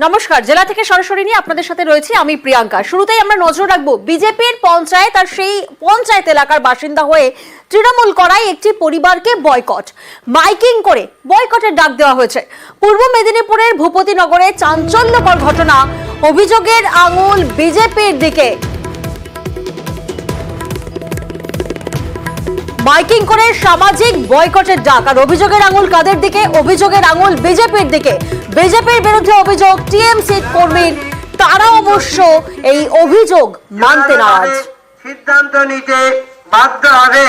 নমস্কার, জেলা থেকে সরাসরি নিয়ে আপনাদের সাথে রয়েছি আমি প্রিয়াঙ্কা। শুরুতেই আমরা নজর রাখবো বিজেপির পঞ্চায়েত আর সেই পঞ্চায়েত এলাকার বাসিন্দা হয়ে তৃণমূল করায় একটি পরিবারকে বয়কট, মাইকিং করে বয়কটের ডাক দেওয়া হয়েছে। পূর্ব মেদিনীপুরের ভূপতিনগরে চাঞ্চল্যকর ঘটনা, অভিযোগের আঙুল বিজেপির দিকে। মাইকিং করে সামাজিক বয়কটের ডাক, আর অভিযোগের আঙুল কাদের দিকে? অভিযোগের আঙুল বিজেপির দিকে। বিজেপির বিরুদ্ধে অভিযোগ টিএমসি কর্মীর, তারা অবশ্য এই অভিযোগ মানতে নারাজ। সিদ্ধান্ত নিতে বাধ্য হবে।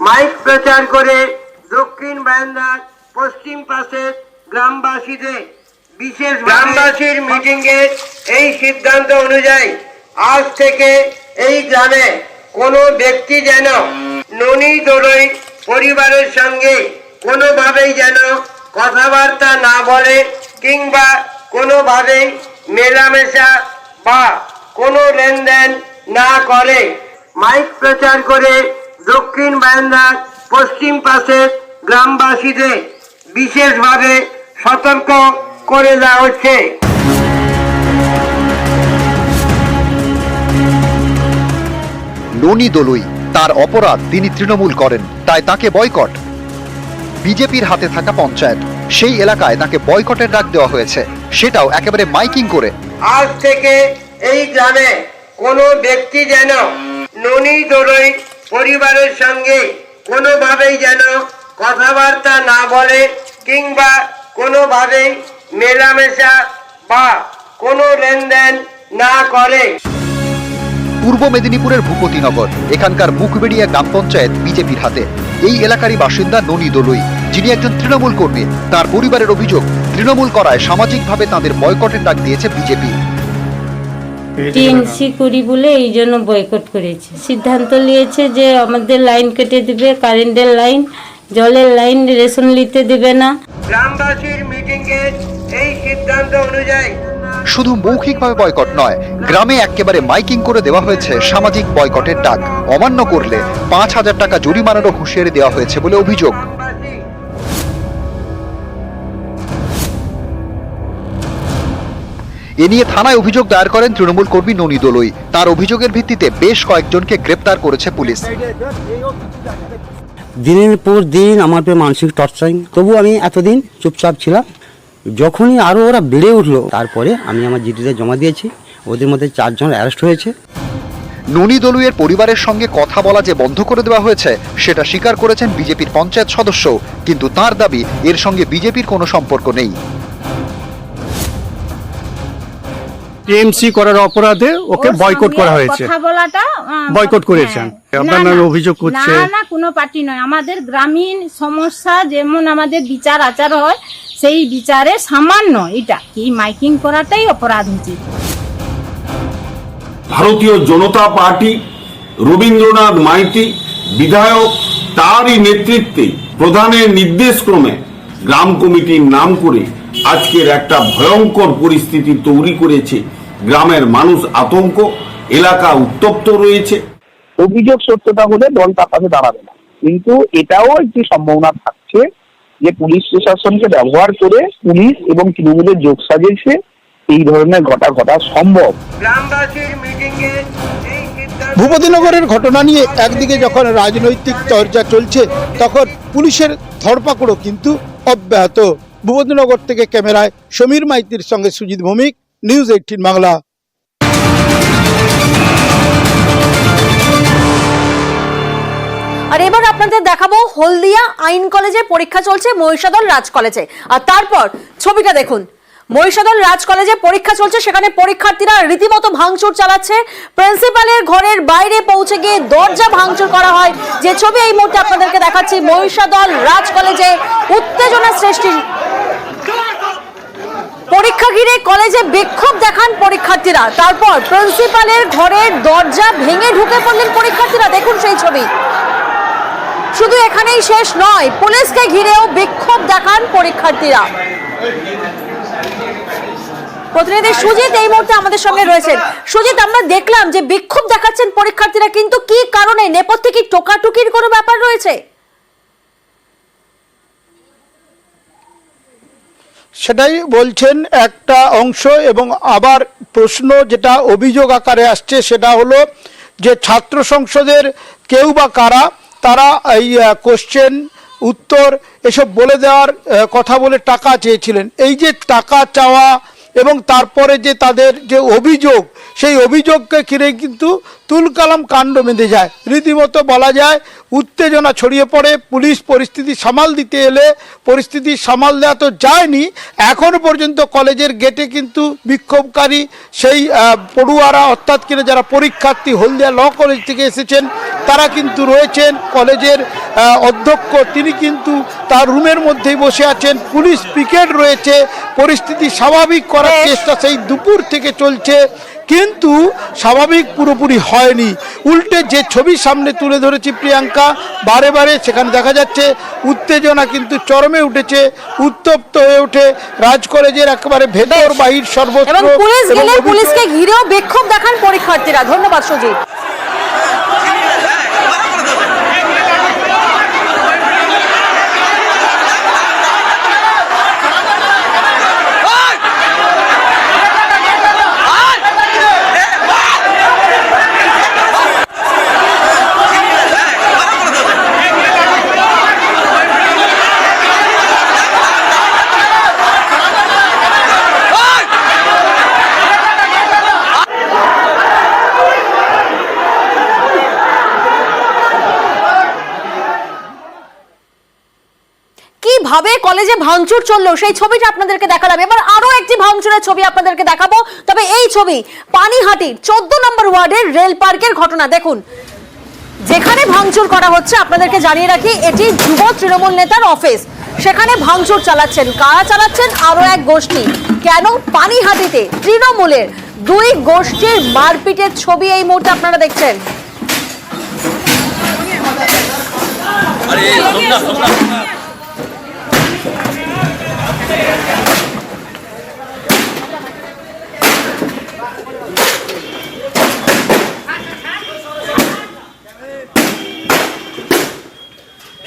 মাইক প্রচার করে দক্ষিণ বারান্দার পশ্চিম পাশের গ্রামবাসীদের বিশেষ গ্রামবাসীর মিটিংয়ে এই সিদ্ধান্ত অনুযায়ী আজ থেকে এই গ্রামে কোনো ব্যক্তি যেন ননী দোলই পরিবারের সঙ্গে কোনোভাবেই যেন কথাবার্তা না বলে কিংবা কোনোভাবেই মেলামেশা বা কোনো লেনদেন না করে। মাইক প্রচার করে দক্ষিণ বারান্দার পশ্চিম পাশের গ্রামবাসীদের বিশেষভাবে সতর্ক করে দেওয়া হচ্ছে। ননী দোলই, তার অপরাধ তিনি তৃণমূল করেন, তাই তাকে বয়কট। বিজেপির হাতে থাকা পঞ্চায়েত, সেই এলাকায় তাকে বয়কটের ডাক দেওয়া হয়েছে, সেটাও একেবারে মাইকিং করে। আজ থেকে এই গ্রামে কোনো ব্যক্তি যেন ননী দোলই পরিবারের সঙ্গে কোনোভাবেই যেন কথাবার্তা না বলে কিংবা কোনোভাবেই মেলামেশা বা কোনো লেনদেন না করে। পূর্ব মেদিনীপুরের ভূপতিনগর, এখানকার মুখবেড়িয়া গ্রাম পঞ্চায়েত বিজেপির হাতে। এই এলাকারই বাসিন্দা ননী দোলই, যিনি একজন তৃণমূল কর্মী। তার পরিবারের অভিযোগ, তৃণমূল করায় সামাজিকভাবে তাদের বয়কটের ডাক দিয়েছে বিজেপি। টিএমসি করি বলে এই জন্য বয়কট করেছে। সিদ্ধান্ত নিয়েছে যে আমাদের লাইন কেটে দিবে, কারেন্টের লাইন, জলের লাইন, রেশন নিতে দেবে না। গ্রামবাসীর মিটিংয়ে এই সিদ্ধান্ত অনুযায়ী শুধু মৌখিকভাবে বয়কট নয়, গ্রামে একেবারে মাইকিং করে দেওয়া হয়েছে সামাজিক বয়কটের ডাক। অমান্য করলে ৫,০০০ টাকা জরিমানারও হুঁশিয়ারি দেওয়া হয়েছে বলে অভিযোগ। এ নিয়ে থানায় অভিযোগ দায়ের করেন তৃণমূল কর্মী ননী দোলই। তার অভিযোগের ভিত্তিতে বেশ কয়েকজনকে গ্রেপ্তার করেছে পুলিশ। দিনের পর দিন আমার পেয়ে মানসিক টর্চারিং, তবু আমি এতদিন চুপচাপ ছিলাম। যখনই আরও ওরা বেড়ে উঠলো, তারপরে আমি আমার জিডিতে জমা দিয়েছি। ওদের মধ্যে 4 জন অ্যারেস্ট হয়েছে। ননী দোলইয়ের পরিবারের সঙ্গে কথা বলা যে বন্ধ করে দেওয়া হয়েছে, সেটা স্বীকার করেছেন বিজেপির পঞ্চায়েত সদস্য। কিন্তু তার দাবি, এর সঙ্গে বিজেপির কোনো সম্পর্ক নেই। টিএমসি করার অপরাধে ওকে বয়কট করা হয়েছে। কথা বলাটা বয়কট করেছেন, আপনার নামে অভিযোগ করছে। না, কোনো পার্টি নয়। আমাদের গ্রামীণ সমস্যা যেমন আমাদের বিচার আচার হয়, সেই বিচারে সামান্য এটা কি মাইকিং করাটাই অপরাধ হচ্ছে। ভারতীয় জনতা পার্টি, রবীন্দ্রনাথ মাইতি বিধায়ক, তারই নেতৃত্বে প্রধানের নির্দেশক্রমে গ্রাম কমিটির নাম করে আজকের একটা ভয়ঙ্কর পরিস্থিতি তৈরি করেছে। গ্রামের মানুষ আতঙ্ক, এলাকা উত্তপ্ত রয়েছে। অভিযোগ সত্যতা হলে দল তার পাশে দাঁড়াবে না, কিন্তু এটাও একটি সম্ভাবনা থাকছে যে পুলিশ প্রশাসনকে ব্যবহার করে পুলিশ এবং তৃণমূলের যোগ সাজিয়েছে এই ধরনের ঘটা সম্ভব। গ্রামবাসীর মিটিংয়ে ভূপতিনগরের ঘটনা নিয়ে একদিকে যখন রাজনৈতিক চর্চা চলছে, তখন পুলিশের ধরপাকড়ও কিন্তু অব্যাহত। ভূপতিনগর থেকে ক্যামেরায় সমীর মাইতির সঙ্গে সুজিত ভৌমিক, নিউজ 18 বাংলা। আর এবার আপনাদের দেখাবো হলদিয়া আইন কলেজে পরীক্ষা চলছে মহিষাদল রাজ কলেজে। আর তারপর ছবিটা দেখুন, মহিষাদল রাজ কলেজে পরীক্ষা চলছে, সেখানে পরীক্ষার্থীরা রীতিমতো ভাঙচুর চালাচ্ছে। প্রিন্সিপালের ঘরের বাইরে পৌঁছে গিয়ে দরজা ভাঙচুর করা হয়। যে ছবি এই মুহূর্তে আপনাদেরকে দেখাচ্ছি, মহিষাদল রাজ কলেজে উত্তেজনা সৃষ্টি। পরীক্ষা ঘিরে কলেজে বিক্ষোভ দেখান পরীক্ষার্থীরা, তারপর প্রিন্সিপালের ঘরের দরজা ভেঙে ঢুকে পড়লেন পরীক্ষার্থীরা। দেখুন সেই ছবি। শুধু এখানেই শেষ নয়, পুলিশকে ঘিরেও বিক্ষোভ দেখান পরীক্ষার্থীরা। প্রতিনিধি সুজিত এই মুহূর্তে আমাদের সঙ্গে রয়েছেন। সুজিত, আমরা দেখলাম যে বিক্ষোভ দেখাচ্ছেন পরীক্ষার্থীরা, কিন্তু কি কারণে? নেপথ্যে কি টোকাটুকির কোনো ব্যাপার রয়েছে? সেটাই বলছেন একটা অংশ। এবং আবার প্রশ্ন যেটা অভিযোগ আকারে আসছে সেটা হলো যে ছাত্র সংসদের কেউ বা কারা তারা এই কোশ্চেন উত্তর এসব বলে দেওয়ার কথা বলে টাকা চেয়েছিলেন। এই যে টাকা চাওয়া এবং তারপরে যে তাদের যে অভিযোগ, সেই অভিযোগকে ঘিরে কিন্তু তুলকালাম কাণ্ড বেঁধে যায়। রীতিমতো বলা যায় উত্তেজনা ছড়িয়ে পড়ে। পুলিশ পরিস্থিতি সামাল দিতে এলে পরিস্থিতি সামাল দেওয়া তো যায়নি, এখনও পর্যন্ত কলেজের গেটে কিন্তু বিক্ষোভকারী সেই পড়ুয়ারা অর্থাৎ কিনা যারা পরীক্ষার্থী হলদিয়া ল কলেজ থেকে এসেছেন তারা কিন্তু রয়েছেন। কলেজের অধ্যক্ষ তিনি কিন্তু তার রুমের মধ্যেই বসে আছেন। পুলিশ পিকেট রয়েছে। পরিস্থিতি স্বাভাবিক করার চেষ্টা সেই দুপুর থেকে চলছে, কিন্তু স্বাভাবিক পুরোপুরি হয়নি। উল্টে যে ছবি সামনে তুলে ধরেছি প্রিয়াঙ্কা, বারে বারে সেখানে দেখা যাচ্ছে উত্তেজনা কিন্তু চরমে উঠেছে, উত্তপ্ত হয়ে ওঠে রাজ কলেজের একেবারে ভেতর বাহির সর্বত্র। এবং পুলিশ গেলে পুলিশকে ঘিরেও বিক্ষোভ দেখান পরীক্ষার্থীরা। ধন্যবাদ সুজিত। কিভাবে কলেজে ভাঙচুর চললো সেই ছবিটা আপনাদেরকে দেখালাম। এবার আরো একটি ভাঙচুরের ছবি আপনাদেরকে দেখাবো। তবে এই ছবি পানিহাটির 14 নম্বর ওয়ার্ডের রেল পার্কের ঘটনা। দেখুন যেখানে ভাঙচুর করা হচ্ছে, আপনাদেরকে জানিয়ে রাখি এটি যুব তৃণমূল নেতার অফিস। সেখানে ভাঙচুর চালাচ্ছেন কারা? চালাচ্ছেন আরো এক গোষ্ঠী। কেন? পানিহাটিতে তৃণমূলের দুই গোষ্ঠীর মারপিটের ছবি এই মুহূর্তে আপনারা দেখছেন।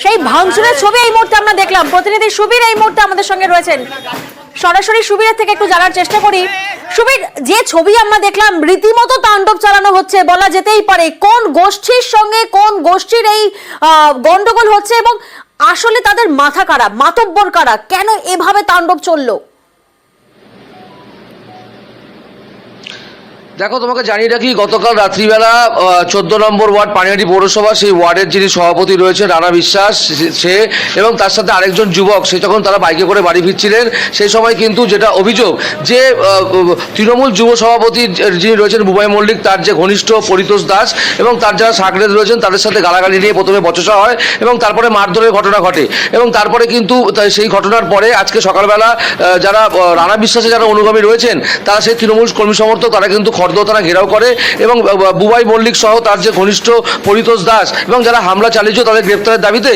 সেই ভাঙচুরের ছবি এই মুহূর্তে আমরা দেখলাম। প্রতিনিধি সুবীর এই মুহূর্তে আমাদের সঙ্গে রয়েছেন। সরাসরি সুবীরের থেকে একটু জানার চেষ্টা করি। সুবীর, যে ছবি আমরা দেখলাম রীতিমতো তাণ্ডব চালানো হচ্ছে বলা যেতেই পারে। কোন গোষ্ঠীর সঙ্গে কোন গোষ্ঠীর এই গন্ডগোল হচ্ছে এবং আসলে তাদের মাথা কারা, মাতব্বর কারা, কেন এভাবে তাণ্ডব চললো? দেখো, তোমাকে জানিয়ে রাখি গতকাল রাত্রিবেলা 14 নম্বর ওয়ার্ড পানিহাটি পৌরসভা সেই ওয়ার্ডের যিনি সভাপতি রয়েছে রানা বিশ্বাস, সে এবং তার সাথে আরেকজন যুবক, সে যখন তারা বাইকে করে বাড়ি ফিরছিলেন সেই সময় কিন্তু যেটা অভিযোগ যে তৃণমূল যুব সভাপতি যিনি রয়েছেন বুবাই মল্লিক, তার যে ঘনিষ্ঠ পরিতোষ দাস এবং তার যারা সাকরেদ রয়েছেন তাদের সাথে গালাগালি নিয়ে প্রথমে বচসা হয় এবং তারপরে মারধরের ঘটনা ঘটে। এবং তারপরে কিন্তু সেই ঘটনার পরে আজকে সকালবেলা যারা রানা বিশ্বাসে যারা অনুগামী রয়েছেন তারা সেই তৃণমূল কর্মী সমর্থক তারা কিন্তু খড়দহ ঘেরাও করে এবং বুবাই মল্লিক সহ তার যে ঘনিষ্ঠ পরিতোষ দাস এবং যারা হামলা চালিয়েছিল তাদের গ্রেপ্তারের দাবিতে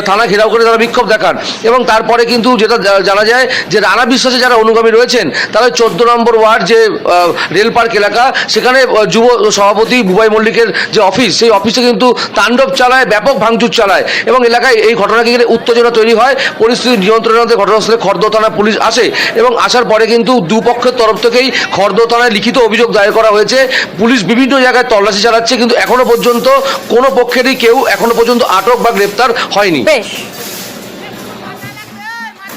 থানা ঘেরাও করে তারা বিক্ষোভ দেখান। এবং তারপরে কিন্তু যেটা জানা যায় যে রানা বিশ্বাসে যারা অনুগামী রয়েছেন তারা 14 নম্বর ওয়ার্ড যে রেল পার্ক এলাকা, সেখানে যুব সভাপতি বুবাই মল্লিকের যে অফিস, সেই অফিসে কিন্তু তাণ্ডব চালায়, ব্যাপক ভাঙচুর চালায় এবং এলাকায় এই ঘটনাকে ঘিরে উত্তেজনা তৈরি হয়। পরিস্থিতি নিয়ন্ত্রণে আনতে ঘটনাস্থলে খড়দহ থানা পুলিশ আসে এবং আসার পরে কিন্তু দুপক্ষের তরফ থেকেই খড়দহ থানায় লিখিত অভিযোগ দায়ের করা হয়েছে। পুলিশ বিভিন্ন জায়গায় তল্লাশি চালাচ্ছে, কিন্তু এখনো পর্যন্ত কোনো পক্ষেরই কেউ এখনো পর্যন্ত আটক বা গ্রেপ্তার হয়নি।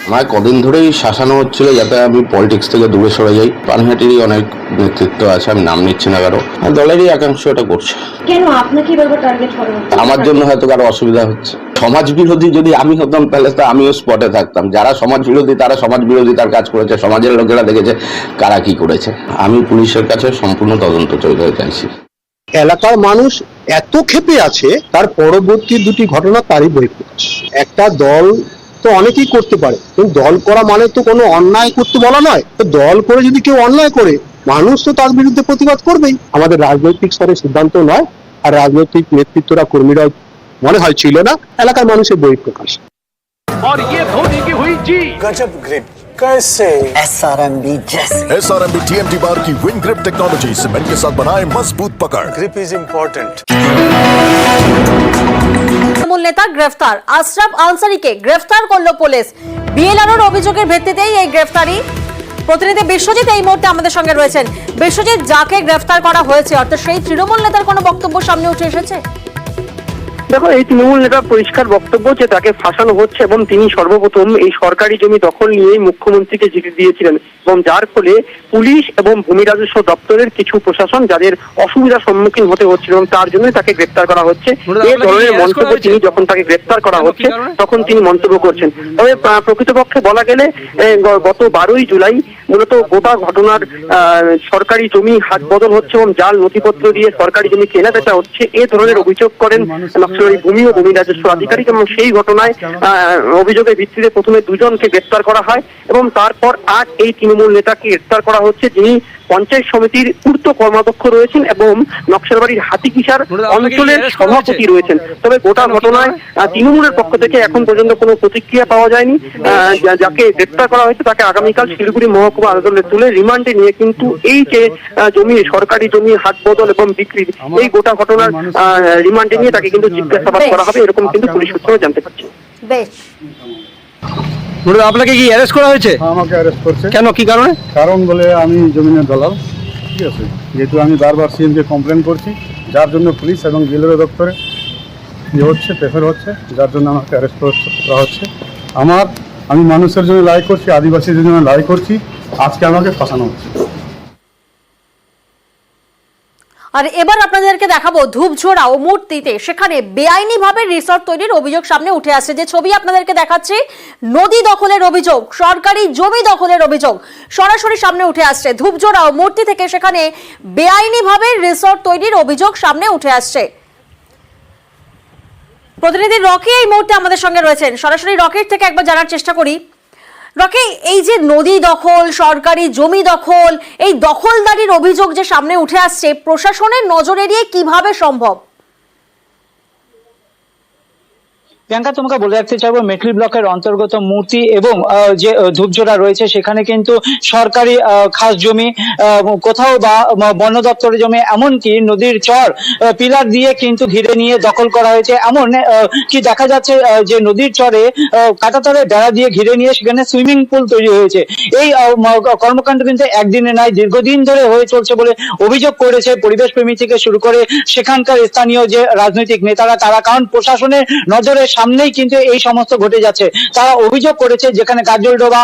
আমার কদিন ধরেই শাসানো হচ্ছিল যাতে আমি পলিটিক্স থেকে দূরে সরে যাই। পানিহাটিরই অনেক নেতৃত্ব আছে, আমি নাম নিচ্ছি না কারো, দলেরই একাংশ এটা করছে। কেন আপনাকে এভাবে টার্গেট করা হচ্ছে? আমার জন্য হয়তো কারো অসুবিধা হচ্ছে। সমাজ বিরোধী যদি আমি হতাম তাহলে তো আমিও স্পটে থাকতাম। যারা সমাজ বিরোধী তারা সমাজ বিরোধী তার কাজ করেছে, সমাজের লোকেরা দেখেছে কারা কি করেছে। আমি পুলিশের কাছে সম্পূর্ণ তদন্ত চলতে চাইছি। এলাকার মানুষ এত ক্ষেপে আছে, তার পরবর্তী দুটি ঘটনা তারই বহিঃপ্রকাশ। একটা দল তো অনেকেই করতে পারে, কিন্তু দল করা মানে তো কোনো অন্যায় করতে বলা নয়। তো দল করে যদি কেউ অন্যায় করে, মানুষ তো তার বিরুদ্ধে প্রতিবাদ করবেই। আমাদের রাজনৈতিক স্তরে সিদ্ধান্ত নয়, আর রাজনৈতিক নেতৃত্বরা কর্মীরা মনে হয় ছিল না, এলাকার মানুষের বহিঃপ্রকাশ। और ये धोनी की हुई जी गजब ग्रिप कैसे SRMB जैसे SRMB TMT बार की विंग ग्रिप टेक्नोलॉजी सीमेंट के साथ बनाए मजबूत पकड़। Grip is important. তৃণমূল নেতা গ্রেফতার, আশরাফ আনসারিকে গ্রেফতার করলো পুলিশ। বিএলআরওর অভিযোগের ভিত্তিতেই এই গ্রেফতারি। প্রতিনিধি বিশ্বজিৎ এই মুহূর্তে আমাদের সঙ্গে রয়েছেন। বিশ্বজিৎ, যাকে গ্রেফতার করা হয়েছে অর্থাৎ সেই তৃণমূল নেতার কোনো বক্তব্য সামনে উঠে এসেছে? দেখো, এই তৃণমূল নেতার পরিষ্কার বক্তব্য যে তাকে ফাঁসানো হচ্ছে এবং তিনি সর্বপ্রথম এই সরকারি জমি দখল নিয়েই মুখ্যমন্ত্রীকে চিঠি দিয়েছিলেন এবং যার ফলে পুলিশ এবং ভূমি রাজস্ব দপ্তরের কিছু প্রশাসন যাদের অসুবিধার সম্মুখীন হতে হচ্ছিল এবং তার জন্যই তাকে গ্রেপ্তার করা হচ্ছে। এই ধরনের মন্তব্য তিনি যখন তাকে গ্রেপ্তার করা হচ্ছে তখন তিনি মন্তব্য করছেন। তবে প্রকৃতপক্ষে বলা গেলে গত 12ই জুলাই মূলত গোটা ঘটনার সরকারি জমি হাত বদল হচ্ছে এবং জাল নথিপত্র দিয়ে সরকারি জমি কেনা বেচা হচ্ছে, এ ধরনের অভিযোগ করেন নকশালবাড়ি ভূমি ও ভূমি রাজস্ব আধিকারিক এবং সেই ঘটনায় অভিযোগের ভিত্তিতে প্রথমে দুজনকে গ্রেপ্তার করা হয় এবং তারপর আজ এই তৃণমূল নেতাকে গ্রেপ্তার করা হচ্ছে, যিনি পঞ্চায়েত সমিতির পূর্ত কর্মাধ্যক্ষ রয়েছেন এবং নকশালবাড়ির হাতিকিসার অঞ্চলের সভাপতি রয়েছেন। তবে গোটা ঘটনায় তৃণমূলের পক্ষ থেকে এখন পর্যন্ত কোনো প্রতিক্রিয়া পাওয়া যায়নি। যাকে গ্রেপ্তার করা হয়েছে তাকে আগামীকাল শিলিগুড়ি মহকুমা আদালতে তুলে রিমান্ডে নিয়ে কিন্তু এই যে জমি সরকারি জমি হাত বদল এবং বিক্রি, এই গোটা ঘটনার রিমান্ডে নিয়ে তাকে কিন্তু জিজ্ঞাসাবাদ করা হবে, এরকম কিন্তু পুলিশ সূত্রে জানতে পারছি। বেশ, আপনাকে কি অ্যারেস্ট করা হয়েছে? আমাকে অ্যারেস্ট করছে। কেন, কি কারণে? কারণ বলে আমি জমিনের দলাল, ঠিক আছে, যেহেতু আমি বারবার সিএমকে কমপ্লেন করছি, যার জন্য পুলিশ এবং বিএলআরও দপ্তরে হচ্ছে প্রেফার হচ্ছে, যার জন্য আমাকে অ্যারেস্ট করা হচ্ছে। আমি মানুষের জন্য লড়াই করছি, আদিবাসীদের জন্য লড়াই করছি, আজকে আমাকে ফাঁসানো হচ্ছে। আর এবার আপনাদেরকে দেখাবো ধূপঝোড়া ও মূর্তিতে সেখানে বেআইনিভাবে রিসর্ট তৈরির অভিযোগ সামনে উঠে আসছে। যে ছবি আপনাদেরকে দেখাচ্ছি, নদী দখলের অভিযোগ, সরকারি জমি দখলের অভিযোগ সরাসরি সামনে উঠে আসছে। ধূপঝোড়া ও মূর্তি থেকে সেখানে বেআইনিভাবে রিসর্ট তৈরির অভিযোগ সামনে উঠে আসছে। প্রতিনিধি রকি এই মুহূর্তে আমাদের সঙ্গে রয়েছেন, সরাসরি রকির থেকে একবার জানার চেষ্টা করি। রকি, এই যে নদী দখল, সরকারি জমি দখল, এই দখলদারির অভিযোগ যে সামনে উঠে আসছে, প্রশাসনের নজর এড়িয়ে কিভাবে সম্ভব? প্রিয়াঙ্কা, তোমাকে বলে রাখতে চাইবো, মেটলি ব্লকের অন্তর্গত মূর্তি এবং যে ধূপঝোড়া রয়েছে সেখানে কিন্তু সরকারি খাস জমি, কোথাও বা বন দপ্তরের জমি, এমনকি নদীর চর পিলার দিয়ে কিন্তু ঘিরে নিয়ে দখল করা হয়েছে। এমন কি দেখা যাচ্ছে যে নদীর চরে কাঁটাতারে বেড়া দিয়ে ঘিরে নিয়ে সেখানে সুইমিং পুল তৈরি হয়েছে। এই কর্মকাণ্ড কিন্তু একদিনে নয়, দীর্ঘদিন ধরে হয়ে চলছে বলে অভিযোগ করেছে পরিবেশ প্রেমী থেকে শুরু করে সেখানকার স্থানীয় যে রাজনৈতিক নেতারা তারা। কারণ প্রশাসনের নজরে সামনেই কিন্তু এই সমস্ত ঘটে যাচ্ছে। তারা অভিযোগ করেছে যেখানে গাজলডোবা,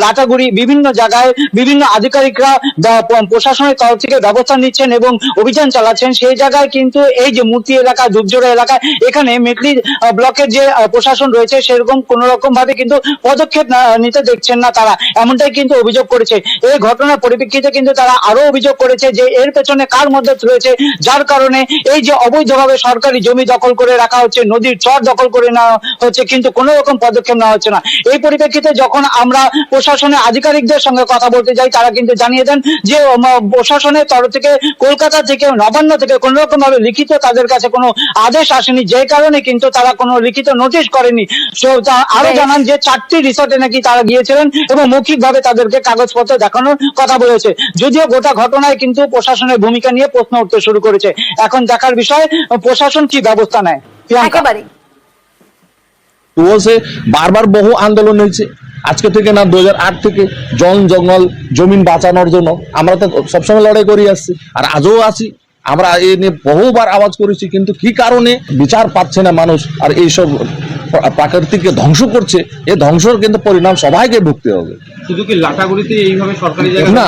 লাটাগুড়ি, বিভিন্ন জায়গায় বিভিন্ন আধিকারিকরা প্রশাসনের তরফ থেকে ব্যবস্থা নিচ্ছেন এবং অভিযান চালাচ্ছেন, সেই জায়গায় কিন্তু এই যে মূর্তি এলাকা, ধূপঝোড়া এলাকায় এখানে মেটলি ব্লকের যে প্রশাসন রয়েছে সেরকম কোন রকম ভাবে কিন্তু পদক্ষেপ নিতে দেখছেন না তারা, এমনটাই কিন্তু অভিযোগ করেছে। এই ঘটনার পরিপ্রেক্ষিতে কিন্তু তারা আরো অভিযোগ করেছে যে এর পেছনে কার মদত রয়েছে, যার কারণে এই যে অবৈধভাবে সরকারি জমি দখল করে রাখা হচ্ছে, নদীর চর দখল করে নেওয়া হচ্ছে, কিন্তু কোনো রকম পদক্ষেপ নেওয়া হচ্ছে না। এই পরিপ্রেক্ষিতে যখন আমরা প্রশাসনের আধিকারিকদের সঙ্গে কথা বলতে যাই, তারা কিন্তু জানিয়ে দেন যে প্রশাসনের তরফ থেকে কলকাতা থেকে, নবান্ন থেকে কোনো রকম ভাবে লিখিত তাদের কাছে কোনো আদেশ আসেনি, যে কারণে কিন্তু তারা কোনো লিখিত নোটিশ করেনি। আরো জানান যে 4টি রিসর্টে নাকি তারা গিয়েছিলেন এবং মৌখিকভাবে তাদেরকে কাগজপত্র দেখানোর কথা বলেছে। যদিও গোটা ঘটনায় কিন্তু প্রশাসনের ভূমিকা নিয়ে প্রশ্ন উঠতে শুরু করেছে। এখন দেখার বিষয় প্রশাসন কি ব্যবস্থা নেয়। একেবারে ডুয়ার্সে বারবার বহু আন্দোলন হয়েছে, আজকে থেকে না 2008 থেকে জঙ্গল জমিন বাঁচানোর জন্য আমরা তো সবসময় লড়াই করে আসছি, আর আজও আছি। আমরা এই নিয়ে বহুবার আওয়াজ করেছি, কিন্তু কি কারণে বিচার পাচ্ছে না মানুষ, আর এইসব প্রাকৃতিককে ধ্বংস করছে, এই ধ্বংসের কিন্তু পরিণাম সবাইকে ভুগতে হবে। শুধু কি লাটাগুড়িতে এইভাবে সরকারি জায়গা না,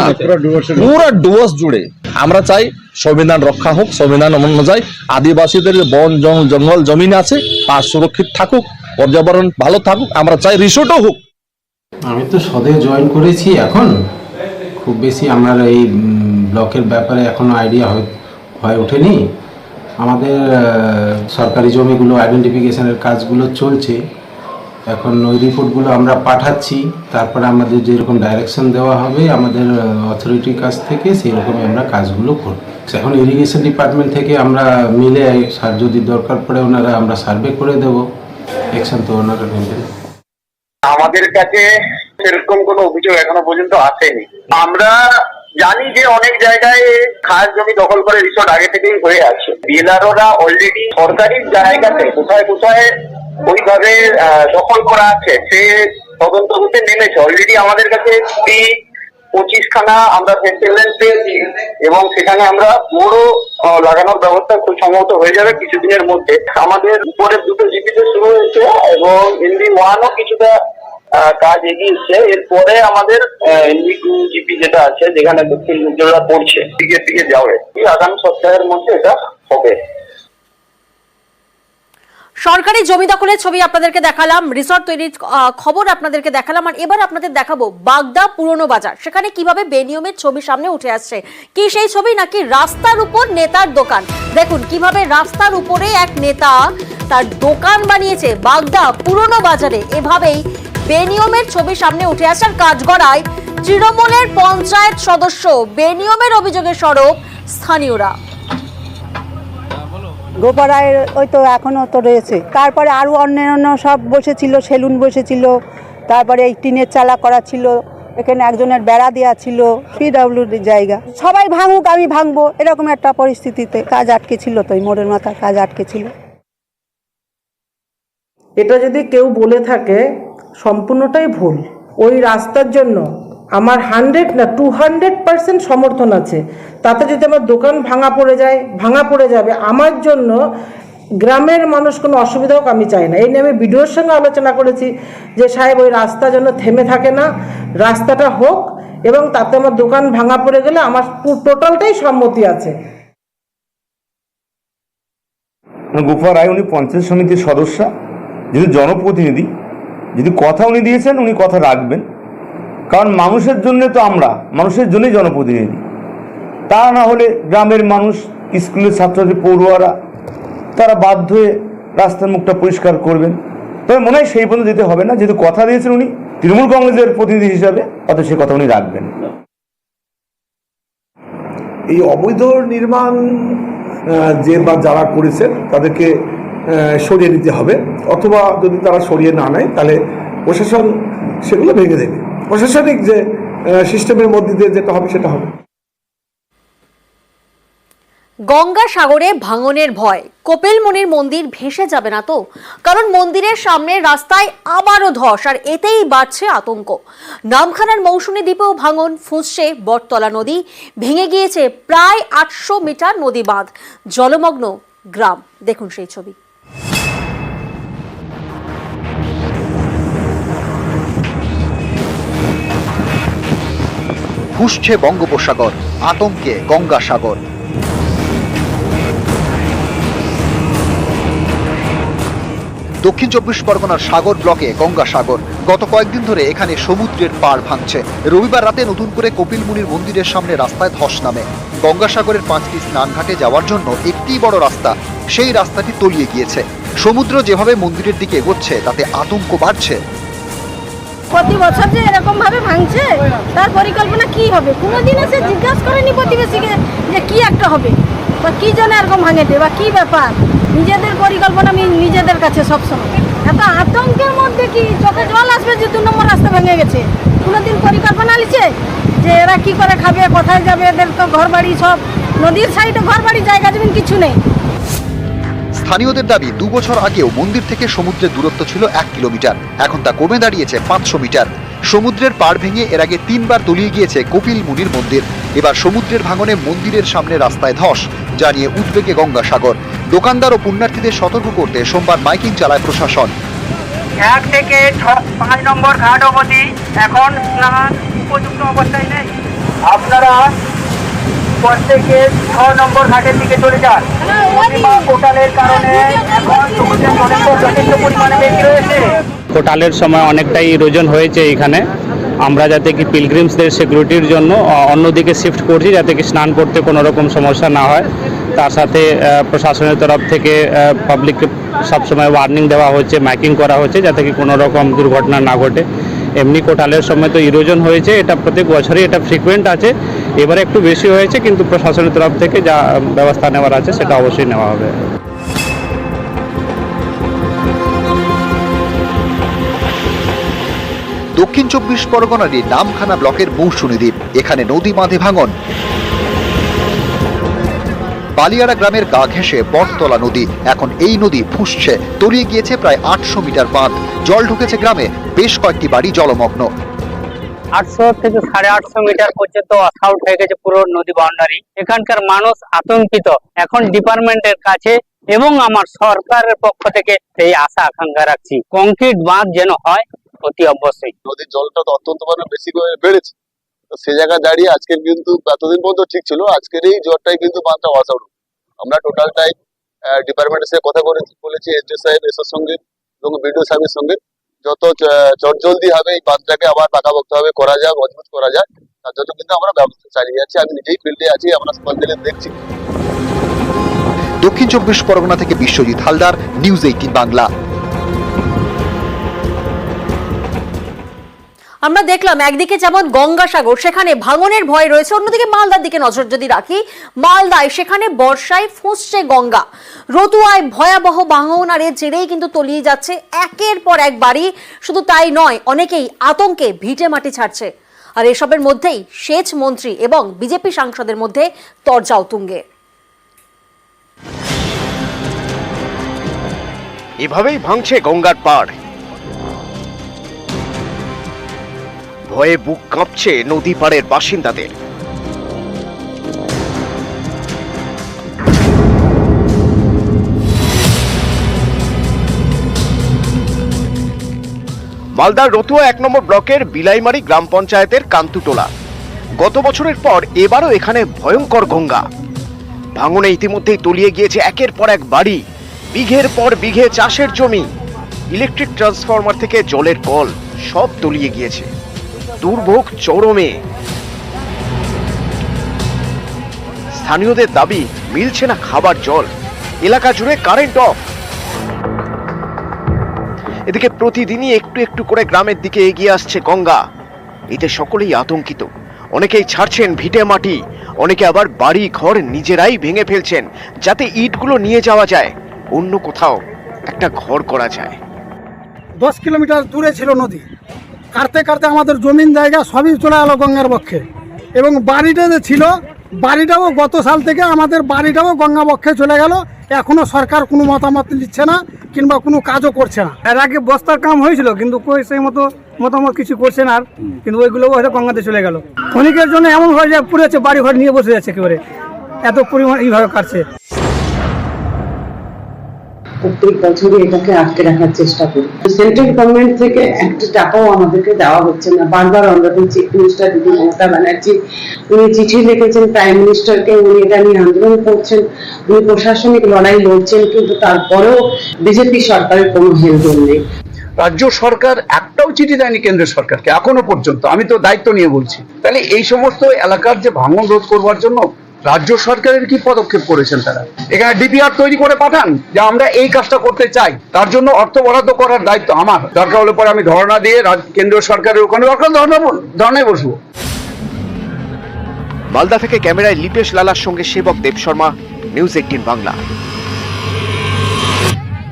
পুরো ডুয়ার্স জুড়ে আমরা চাই সংবিধান রক্ষা হোক, সংবিধান অনুযায়ী আদিবাসীদের বন জঙ্গল জমিন আছে তা সুরক্ষিত থাকুক, পর্যাবরণ ভালো থাকুক, আমরা চাই রিসোর্টও হোক। আমি তো সদে জয়েন করেছি, এখন খুব বেশি আমার এই ব্লকের ব্যাপারে এখনো আইডিয়া হয়ে ওঠেনি। আমাদের সরকারি জমিগুলো আইডেন্টিফিকেশনের কাজগুলো চলছে, এখন ওই রিপোর্টগুলো আমরা পাঠাচ্ছি, তারপরে আমাদের যেরকম ডাইরেকশন দেওয়া হবে আমাদের অথরিটির কাছ থেকে সেই রকমই আমরা কাজগুলো করব। এখন ইরিগেশন ডিপার্টমেন্ট থেকে আমরা মিলে যদি দরকার পড়ে ওনারা আমরা সার্ভে করে দেব, অ্যাকশন তো ওনারা নেবেন। আমাদের কাছে সেরকম কোনো অভিযোগ এখনো পর্যন্ত আসেনি। আমরা জানি যে অনেক জায়গায় খাস জমি দখল করে রিসোর্ট আগে থেকেই হয়ে আছে। বিএলআরওরা অলরেডি সরকারি জায়গাতে কোথায় কোথায় ওইভাবে দখল করা আছে সে তদন্ত করতে নেমেছে। অলরেডি আমাদের কাছে 25খানা আমরা সেটেলমেন্ট পেয়েছি এবং সেখানে আমরা বড় লাগানোর ব্যবস্থা খুব সম্ভবত হয়ে যাবে কিছুদিনের মধ্যে। আমাদের উপরের দুটো জিপিতে শুরু হয়েছে এবং এনডি 1ও কিছুটা কাজ এগিয়েছে। এরপরে আমাদের এনডি 2 জিপি যেটা আছে যেখানে দক্ষিণ উত্তরা পড়ছে দিকে যাবে, আগামী সপ্তাহের মধ্যে এটা হবে। সরকারি জমি দখলের ছবি আপনাদেরকে দেখালাম, রিসর্ট তৈরির খবর আপনাদেরকে দেখালাম, আর এবার আপনাদের দেখাবো বাগদা পুরনো বাজার। সেখানে কিভাবে বেনিয়মের ছবি সামনে উঠে আসছে। কি সেই ছবি, নাকি রাস্তার উপর নেতার দোকান। দেখুন কিভাবে রাস্তার উপরে এক নেতা তার দোকান বানিয়েছে বাগদা পুরনো বাজারে। এভাবেই বেনিয়মের ছবি সামনে উঠে আসার কাজগড়ায় তৃণমূলের পঞ্চায়েত সদস্য। বেনিয়মের অভিযোগে সরব স্থানীয়রা। গোপাড়ায় ওই তো এখনো তো রয়েছে, তারপরে আরো অন্যান্য সব বসেছিল, সেলুন বসেছিল, তারপরে এই টিনের চালা করা ছিল, এখানে একজনের বেড়া দেওয়া ছিল, পিডব্লিউডি জায়গা। সবাই ভাঙুক আমি ভাঙবো এরকম একটা পরিস্থিতিতে কাজ আটকে ছিল, তো এই মোড়ের মাথায় কাজ আটকে ছিল। এটা যদি কেউ বলে থাকে সম্পূর্ণটাই ভুল। ওই রাস্তার জন্য আমার 100 না 200% সমর্থন আছে। তাতে যদি আমার দোকান ভাঙা পড়ে যাবে, আমার জন্য গ্রামের মানুষ কোনো অসুবিধা হোক আমি চাই না। এই নিয়ে আমি বিডিওর সঙ্গে আলোচনা করেছি যে সাহেব ওই রাস্তা যেন থেমে থাকে না, রাস্তাটা হোক, এবং তাতে আমার দোকান ভাঙা পড়ে গেলে আমার টোটালটাই সম্মতি আছে। গোপাল রায় উনি পঞ্চায়েত সমিতির সদস্য, যদি জনপ্রতিনিধি, যদি কথা উনি দিয়েছেন উনি কথা রাখবেন। কারণ মানুষের জন্য তো আমরা, মানুষের জন্যই জনপ্রতিনিধি। তা না হলে গ্রামের মানুষ, স্কুলের ছাত্রছাত্রী, পড়ুয়ারা তারা বাধ্য হয়ে রাস্তার মুখটা পরিষ্কার করবেন। তবে মনে হয় সেই পর্যন্ত যেতে হবে না, যেহেতু কথা দিয়েছেন উনি তৃণমূল কংগ্রেসের প্রতিনিধি হিসাবে, অর্থাৎ সে কথা উনি রাখবেন। এই অবৈধ নির্মাণ যে বা যারা করেছেন তাদেরকে সরিয়ে নিতে হবে, অথবা যদি তারা সরিয়ে না নেয় তাহলে প্রশাসন সেগুলো ভেঙে দেবে। প্রশাসনিক যে সিস্টেমের মধ্যে দিয়ে যেটা হবে সেটা হবে। গঙ্গাসাগরে ভাঙনের ভয়, কপিলমুনির মন্দির ভেসে যাবে না তো? কারণ মন্দিরের সামনের রাস্তায় আবারও ধস, আর এতেই বাড়ছে আতঙ্ক। নামখানার মৌসুমী দ্বীপেও ভাঙন, ফুঁসছে বটতলা নদী, ভেঙে গিয়েছে প্রায় 800 মিটার নদী বাঁধ, জলমগ্ন গ্রাম। দেখুন সেই ছবি। ফুঁসছে বঙ্গোপসাগর, আতঙ্কে গঙ্গাসাগর। দক্ষিণ 24 পরগনার সাগর ব্লকে গঙ্গাসাগর। গত কয়েকদিন ধরে এখানে সমুদ্রের পাড় ভাঙছে। রবিবার রাতে নতুন করে কপিলমুনির মন্দিরের সামনে রাস্তায় ধস নামে। গঙ্গাসাগরের 5টি স্নানঘাটে যাওয়ার জন্য একটি বড় রাস্তা, সেই রাস্তাটি তলিয়ে গিয়েছে। সমুদ্র যেভাবে মন্দিরের দিকে এগোচ্ছে তাতে আতঙ্ক বাড়ছে। প্রতি বছর যে এরকম ভাবে ভাঙছে, তার পরিকল্পনা কি হবে? কোনোদিন এসে জিজ্ঞাসা করেনি প্রতিবেশীকে যে কি একটা হবে বা কি জন্য এরকম ভাঙেছে বা কি ব্যাপার। নিজেদের পরিকল্পনা নিজেদের কাছে সবসময়। এত আতঙ্কের মধ্যে কি চোখে জল আসবে যে 2 নম্বর রাস্তা ভেঙে গেছে? কোনোদিন পরিকল্পনা নিচ্ছে যে এরা কি করে খাবে, কোথায় যাবে? এদের তো ঘর বাড়ি সব নদীর সাইডে, ঘর বাড়ি, জায়গা জমিন কিছু নেই। স্থানীয়দের দাবি 2 বছর আগেও মন্দির থেকে সমুদ্রের দূরত্ব ছিল 1 কিলোমিটার, এখন তা কমে দাঁড়িয়েছে 500 মিটার। সমুদ্রের পাড় ভেঙে এর আগে 3 বার তলিয়ে গিয়েছে কপিলমুনির মন্দির। এবার সমুদ্রের ভাঙনে মন্দিরের সামনে রাস্তায় ধস, জানিয়ে উদ্বেগে গঙ্গাসাগর। দোকানদার ও পুণ্যার্থীদের সতর্ক করতে সোমবার মাইকিং চালায় প্রশাসন। 1 থেকে 5 নম্বর ঘাট অবধি এখন স্নান উপযুক্ত অবস্থায় নেই। আপনারা প্রত্যেকে 6 নম্বর ঘাটের দিকে চলে যান। কোটালের কারণে এখন সমুদ্রের জলের যথেষ্ট পরিমাণে বেশি রয়েছে। কোটালের সময় অনেকটাই ইরোজন হয়েছে এখানে। আমরা যাতে কি পিলগ্রিমসদের সিকিউরিটির জন্য অন্যদিকে শিফট করছি, যাতে কি স্নান করতে কোনো রকম সমস্যা না হয়। তার সাথে প্রশাসনের তরফ থেকে পাবলিককে সবসময় ওয়ার্নিং দেওয়া হচ্ছে, মাইকিং করা হচ্ছে, যাতে কি কোনো রকম দুর্ঘটনা না ঘটে। এমনি কোটালের সময় তো ইরোজন হয়েছে, এটা প্রত্যেক বছরই এটা ফ্রিকুয়েন্ট আছে। এবারে একটু বেশি হয়েছে, কিন্তু প্রশাসনের তরফ থেকে যা ব্যবস্থা নেওয়ার আছে সেটা অবশ্যই নেওয়া হবে। দক্ষিণ 24 পরগনারই নামখানা ব্লকের মৌসুমী দ্বীপ, এখানে নদী বাঁধে ভাঙন। বালিয়াড়া গ্রামের গা ঘেঁষে বটতলা নদী। এখন এই নদী ফুঁসছে, তলিয়ে গিয়েছে প্রায় 800 মিটার বাঁধ। জল ঢুকেছে গ্রামে, বেশ কয়েকটি বাড়ি জলমগ্ন। 800 থেকে 850 মিটার পর্যন্ত আউট হয়ে গেছে পুরো নদী বাউন্ডারি। এখানকার মানুষ আতঙ্কিত। এখন ডিপার্টমেন্টের কাছে এবং আমার সরকারের পক্ষ থেকে এই আশা আকাঙ্ক্ষা রাখছি, কংক্রিট বাঁধ যেন হয় অতি অবশ্যই। নদীর জলটা তো অত্যন্ত বেশি বেড়েছে, সে জায়গায় দাঁড়িয়ে আজকের কিন্তু এতদিন পর্যন্ত ঠিক ছিল, আজকের এই জ্বরটাই কিন্তু বাঁধটা ওয়াশ আউট। আমরা টোটালটাই ডিপার্টমেন্টের সাথে কথা বলেছি, এসডিও সাহেব এসের সঙ্গে এবং বিডিও সাহেবের সঙ্গে, যত চটজলদি হবে এই বাঁধটাকে আবার পাকাপোক্তভাবে করা যায়, মজবুত করা যায়, তার জন্য কিন্তু আমরা ব্যবস্থা চালিয়ে যাচ্ছি। আমি নিজেই ফিল্ডে আছি, আমরা সকাল থেকে দেখছি। দক্ষিণ 24 পরগনা থেকে বিশ্বজিৎ হালদার, নিউজ 18 বাংলা। আমরা দেখলাম একদিকে যেমন গঙ্গাসাগর, সেখানে ভাঙনের ভয় রয়েছে, অন্যদিকে মালদার দিকে নজর যদি রাখি, মালদায় সেখানে বর্ষায় ফুঁসছে গঙ্গা। রতুয়ায় ভয়াবহ ভাঙনের জেরেই কিন্তু তলিয়ে যাচ্ছে একের পর এক বাড়ি। শুধু তাই নয়, অনেকেই আতঙ্কে ভিটে মাটি ছাড়ছে। আর এসবের মধ্যেই সেচ মন্ত্রী এবং বিজেপি সাংসদের মধ্যে তরজা তুঙ্গে। এভাবেই ভাঙছে গঙ্গার পাড়। ভয়ে বুক কাঁপছে নদী পাড়ের বাসিন্দাদের। মালদার রতুয়া 1 নম্বর ব্লকের বিলাইমারি গ্রাম পঞ্চায়েতের কান্তুটোলা। গত বছরের পর এবারও এখানে ভয়ঙ্কর গঙ্গা। ভাঙনে ইতিমধ্যেই তলিয়ে গিয়েছে একের পর এক বাড়ি, বিঘের পর বিঘে চাষের জমি, ইলেকট্রিক ট্রান্সফরমার থেকে জলের কল, সব তলিয়ে গিয়েছে। দুর্ভোগ চরমে। স্থানীয়দের দাবি, মিলছে না খাবার জল, এলাকা জুড়ে কারেন্ট অফ। এদিকে প্রতিদিনই একটু একটু করে গ্রামের দিকে এগিয়ে আসছে গঙ্গা। এতে সকলেই আতঙ্কিত। অনেকেই ছাড়ছেন ভিটে মাটি, অনেকে আবার বাড়ি ঘর নিজেরাই ভেঙে ফেলছেন, যাতে ইটগুলো নিয়ে যাওয়া যায়, অন্য কোথাও একটা ঘর করা যায়। 10 কিলোমিটার দূরে ছিল নদী, কাটতে কাটতে আমাদের জমিন জায়গা সবই চলে গেল গঙ্গার বক্ষে। এবং বাড়িটা যে ছিল, বাড়িটাও গত সাল থেকে আমাদের বাড়িটাও গঙ্গা বক্ষে চলে গেল। এখনো সরকার কোনো মতামত নিচ্ছে না কিংবা কোনো কাজও করছে না। এর আগে বস্তার কাম হয়েছিল, কিন্তু সেই মতো মতামত কিছু করছে না। আর কিন্তু ওইগুলো হয়তো গঙ্গাতে চলে গেল। ক্ষণিকের জন্য এমন হয়ে যায়, পুড়েছে বাড়ি ঘর নিয়ে বসে যাচ্ছে একেবারে, এত পরিমাণ এইভাবে কাটছে। প্রত্যেক বছরই এটাকে আটকে রাখার চেষ্টা করি। সেন্ট্রাল গভর্নমেন্ট থেকে একটা টাকাও আমাদেরকে দেওয়া হচ্ছে না। বারবার অনারেবল চিফ মিনিস্টার দিদি মমতা ব্যানার্জি উনি চিঠি লিখেছেন প্রাইম মিনিস্টারকে, উনি এটা নিয়ে আন্দোলন করছেন, উনি প্রশাসনিক লড়াই লড়ছেন, কিন্তু তারপরেও বিজেপি সরকারের কোনো হেলদোল নেই। রাজ্য সরকার একটাও চিঠি দেয়নি কেন্দ্র সরকারকে এখনো পর্যন্ত। আমি তো দায়িত্ব নিয়ে বলছি। তাহলে এই সমস্ত এলাকার যে ভাঙন রোধ করবার জন্য রাজ্য সরকারের কি পদক্ষেপ করেছেন তারা? এখানে ডিপিআর তৈরি করে পাঠান যে আমরা এই কাজটা করতে চাই, তার জন্য অর্থ বরাদ্দ করার দায়িত্ব আমার। দরকার হলে পরে আমি ধর্ণা দিয়ে কেন্দ্রীয় সরকারের ওখানে ধর্ণায় বসবো। মালদা থেকে ক্যামেরায় লিপেশ লালার সঙ্গে সেবক দেব শর্মা, নিউজ 18 বাংলা।